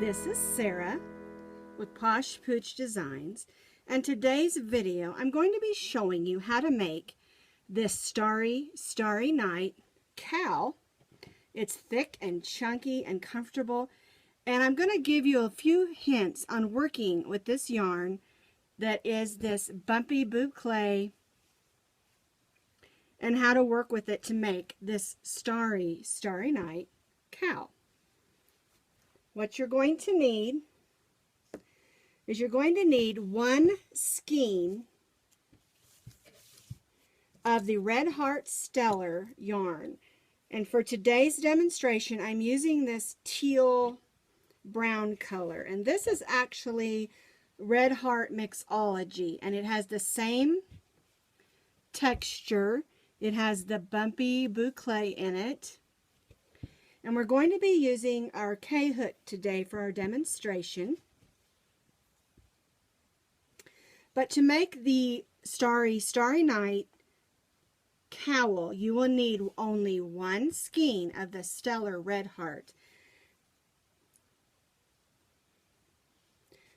This is Sara with Posh Pooch Designs, and today's video I'm going to be showing you how to make this Starry Night cowl. It's thick and chunky and comfortable, and I'm going to give you a few hints on working with this yarn that is this Bumpy boucle and how to work with it to make this Starry Night cowl. What you're going to need is you're going to need one skein of the Red Heart Stellar yarn. And for today's demonstration, I'm using this teal brown color. And this is actually Red Heart Mixology. And it has the same texture. It has the Bumpy boucle in it. And we're going to be using our K-hook today for our demonstration. But to make the Starry Night cowl, you will need only one skein of the Stellar Red Heart.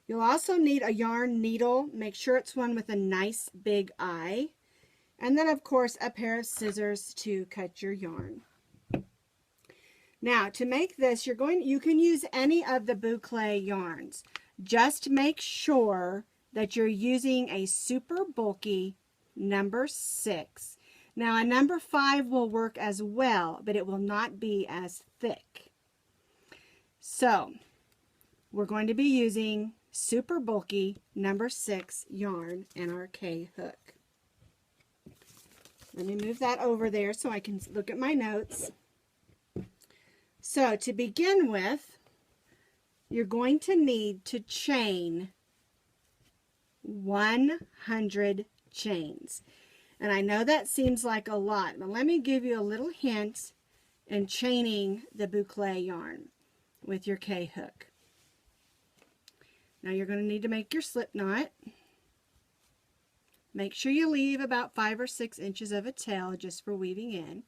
You'll also need a yarn needle. Make sure it's one with a nice big eye. And then, of course, a pair of scissors to cut your yarn. Now, to make this, you can use any of the boucle yarns. Just make sure that you're using a super bulky number 6. Now, a number 5 will work as well, but it will not be as thick. So, we're going to be using super bulky number 6 yarn in our K-hook. Let me move that over there so I can look at my notes. So, to begin with, you're going to need to chain 100 chains. And I know that seems like a lot, but let me give you a little hint in chaining the boucle yarn with your K-hook. Now you're going to need to make your slip knot. Make sure you leave about 5 or 6 inches of a tail just for weaving in.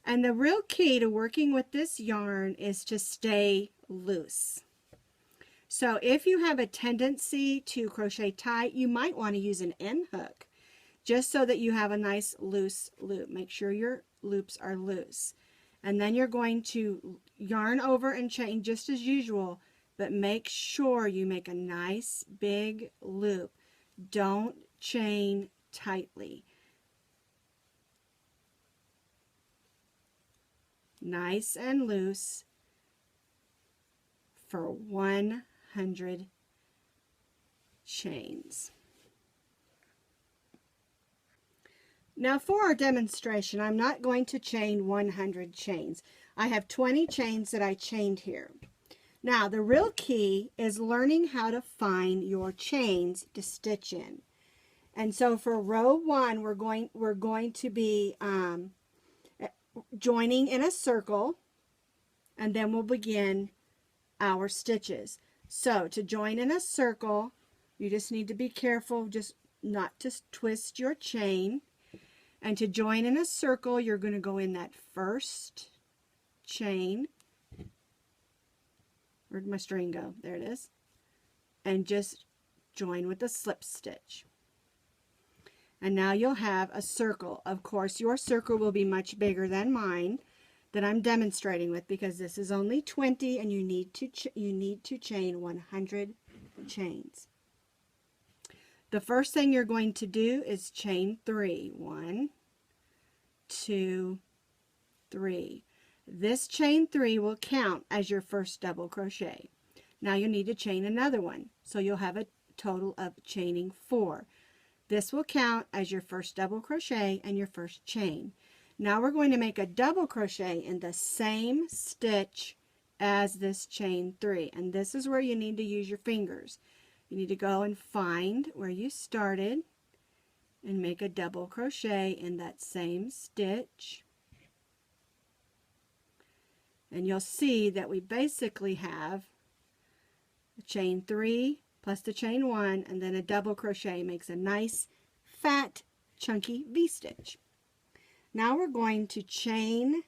And the real key to working with this yarn is to stay loose. So if you have a tendency to crochet tight, you might want to use an end hook just so that you have a nice loose loop. Make sure your loops are loose. And then you're going to yarn over and chain just as usual, but make sure you make a nice big loop. Don't chain tightly. Nice and loose for 100 chains. Now for our demonstration, I'm not going to chain 100 chains. I have 20 chains that I chained here. Now the real key is learning how to find your chains to stitch in. And so for row 1, we're going to be joining in a circle, and then we'll begin our stitches. So to join in a circle, you just need to be careful just not to twist your chain. And to join in a circle, you're going to go in that first chain. Where'd my string go? There it is. And just join with a slip stitch. And now you'll have a circle. Of course, your circle will be much bigger than mine that I'm demonstrating with, because this is only 20 and you need to chain 100 chains. The first thing you're going to do is chain 3. 1, 2, 3. This chain 3 will count as your first double crochet. Now you need to chain another one, so you'll have a total of chaining 4. This will count as your first double crochet and your first chain. Now we're going to make a double crochet in the same stitch as this chain 3, and this is where you need to use your fingers. You need to go and find where you started and make a double crochet in that same stitch. And you'll see that we basically have a chain 3 plus the chain 1, and then a double crochet makes a nice fat chunky V-stitch. Now we're going to chain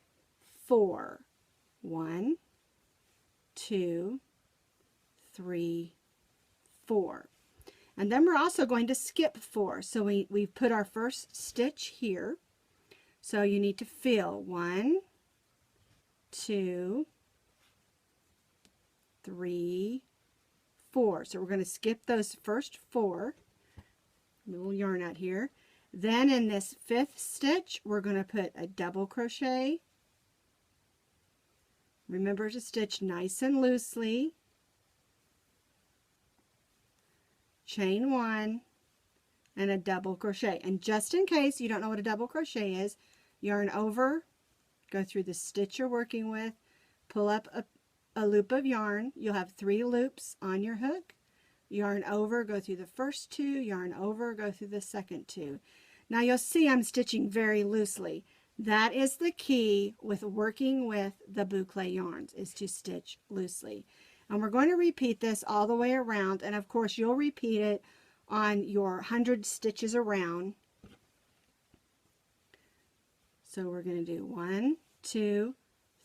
4. 1, 2, 3, 4. And then we're also going to skip 4. So we've put our first stitch here. So you need to fill 1, 2, 3, 4. So we're going to skip those first 4. Little yarn out here. Then in this 5th stitch, we're going to put a double crochet. Remember to stitch nice and loosely. Chain 1 and a double crochet. And just in case you don't know what a double crochet is, yarn over, go through the stitch you're working with, pull up a loop of yarn. You'll have 3 loops on your hook. Yarn over, go through the first 2, yarn over, go through the second 2. Now you'll see I'm stitching very loosely. That is the key with working with the boucle yarns, is to stitch loosely. And we're going to repeat this all the way around, and of course you'll repeat it on your 100 stitches around. So we're going to do 1, 2,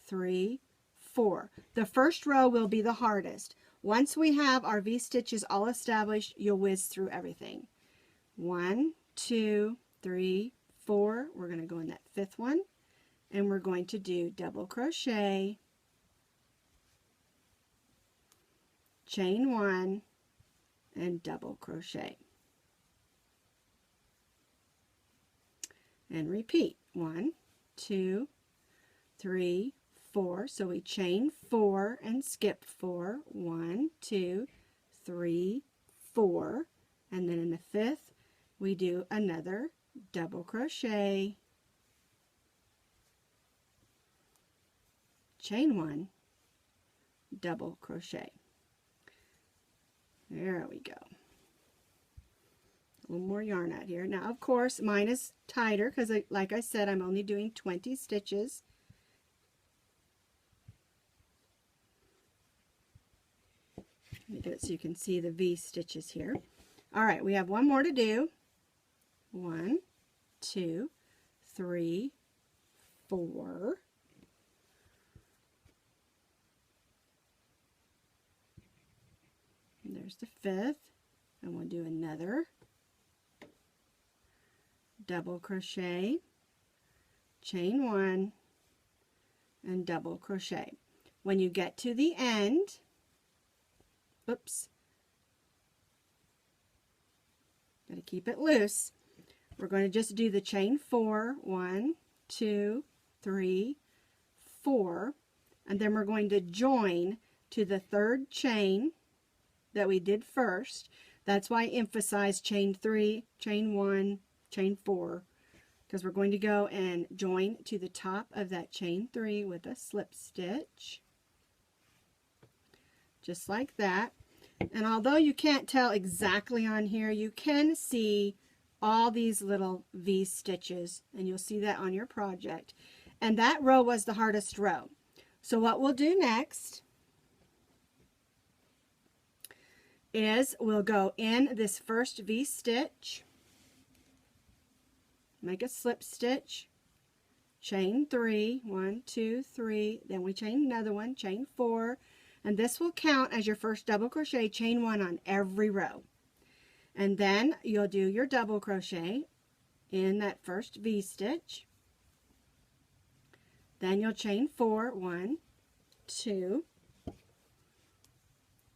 3, 4. The first row will be the hardest. Once we have our V-stitches all established, you'll whiz through everything. 1, 2, 3, 4. We're going to go in that 5th one, and we're going to do double crochet, chain 1, and double crochet. And repeat. 1, 2, 3, 4. So we chain 4 and skip 4. 1, 2, 3, 4. And then in the 5th, we do another double crochet, chain 1, double crochet. There we go. A little more yarn out here. Now, of course, mine is tighter because, like I said, I'm only doing 20 stitches. Let me get it so you can see the V stitches here. All right, we have one more to do. 1, 2, 3, 4. And there's the 5th. And we'll do another double crochet, chain 1, and double crochet. When you get to the end, oops, gotta keep it loose. We're going to just do the chain 4, 1, 2, 3, 4, and then we're going to join to the 3rd chain that we did first. That's why I emphasize chain 3, chain 1, chain 4, because we're going to go and join to the top of that chain 3 with a slip stitch, just like that. And although you can't tell exactly on here, you can see all these little V stitches, and you'll see that on your project. And that row was the hardest row. So what we'll do next is we'll go in this first V stitch, make a slip stitch, chain 3, 1, 2, 3, then we chain another one, chain 4, and this will count as your first double crochet, chain 1 on every row. And then you'll do your double crochet in that first V stitch. Then you'll chain 4, 1, 2,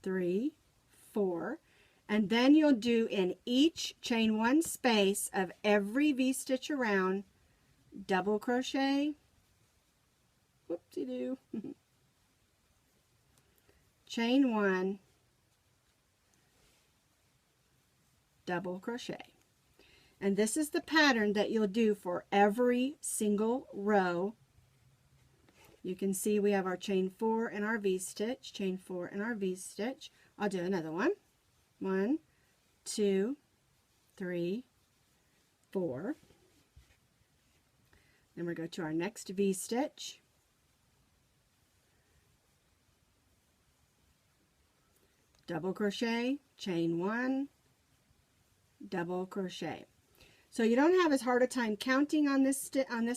3, 4, and then you'll do in each chain 1 space of every V stitch around double crochet, whoopsie-doo, chain 1, double crochet. And this is the pattern that you'll do for every single row. You can see we have our chain 4 and our V stitch, chain 4 and our V stitch. I'll do another one. 1, 2, 3, 4. Then we go to our next V stitch. Double crochet, chain 1, double crochet. So you don't have as hard a time counting on this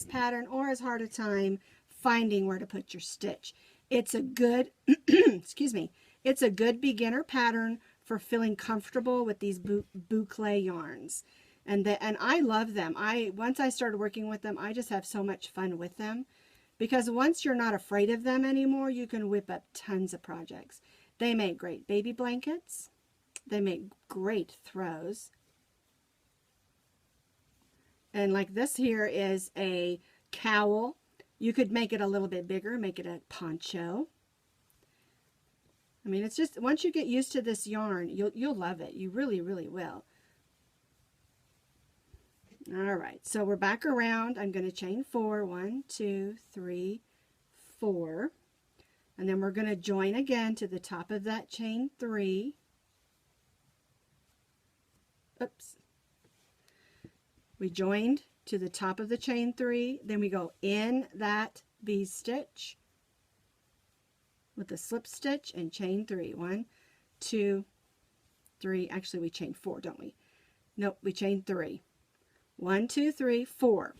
pattern, or as hard a time finding where to put your stitch. It's a good excuse me, It's a good beginner pattern for feeling comfortable with these boucle yarns. And I love them. Once I started working with them, I just have so much fun with them. Because once you're not afraid of them anymore, you can whip up tons of projects. They make great baby blankets. They make great throws. And like this here is a cowl. You could make it a little bit bigger, make it a poncho. I mean, it's just, once you get used to this yarn, you'll love it. You really, really will. All right, so we're back around. I'm going to chain 4. 1, 2, 3, 4. And then we're going to join again to the top of that chain 3. Oops. We joined to the top of the chain 3. Then we go in that V-stitch with a slip stitch and chain 3. 1, 2, 3. Actually, we chain 4, don't we? Nope, we chain 3. 1, 2, 3, 4.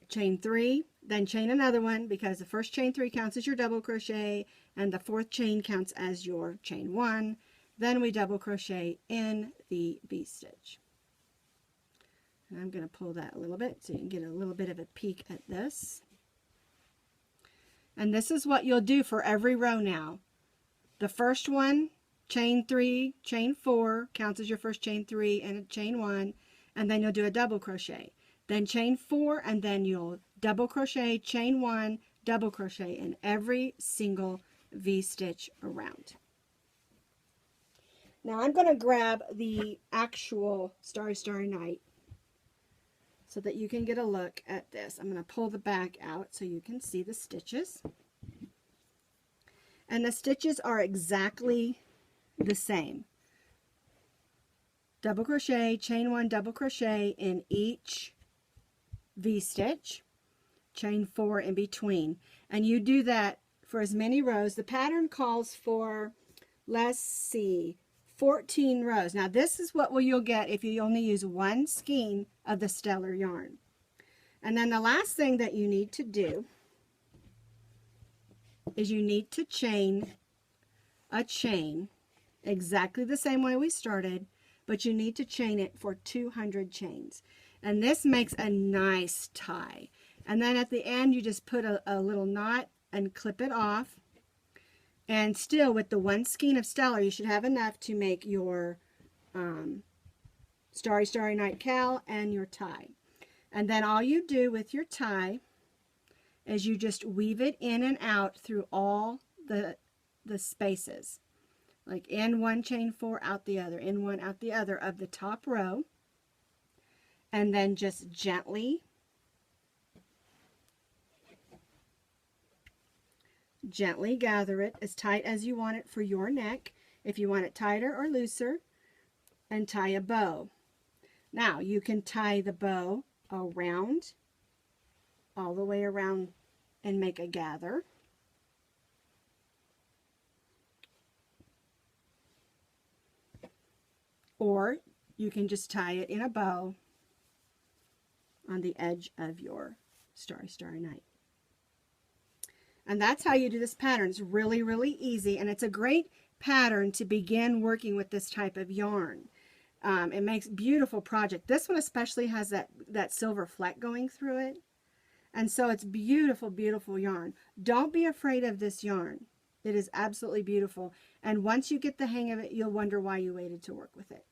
Chain 3, then chain another one, because the first chain 3 counts as your double crochet and the fourth chain counts as your chain 1. Then we double crochet in the V-stitch. And I'm going to pull that a little bit so you can get a little bit of a peek at this. And this is what you'll do for every row now. The first one, chain 3, chain 4, counts as your first chain 3 and a chain 1. And then you'll do a double crochet, then chain 4, and then you'll double crochet, chain 1, double crochet in every single V-stitch around. Now I'm going to grab the actual Starry Starry Night so that you can get a look at this. I'm going to pull the back out so you can see the stitches. And the stitches are exactly the same. Double crochet, chain 1, double crochet in each V-stitch, chain 4 in between. And you do that for as many rows. The pattern calls for, let's see, 14 rows. Now this is what you'll get if you only use one skein of the Stellar yarn. And then the last thing that you need to do is you need to chain a chain exactly the same way we started, but you need to chain it for 200 chains. And this makes a nice tie. And then at the end, you just put a little knot and clip it off. And still, with the one skein of Stellar, you should have enough to make your Starry Starry Night cowl and your tie. And then all you do with your tie is you just weave it in and out through all the spaces. Like in one, chain 4, out the other, in one, out the other of the top row. And then just gently gather it as tight as you want it for your neck. If you want it tighter or looser, and tie a bow. Now you can tie the bow around, all the way around, and make a gather. Or you can just tie it in a bow on the edge of your Starry Starry Night. And that's how you do this pattern. It's really, really easy, and it's a great pattern to begin working with this type of yarn. It makes beautiful project. This one especially has that silver fleck going through it. And so it's beautiful, beautiful yarn. Don't be afraid of this yarn. It is absolutely beautiful. And once you get the hang of it, you'll wonder why you waited to work with it.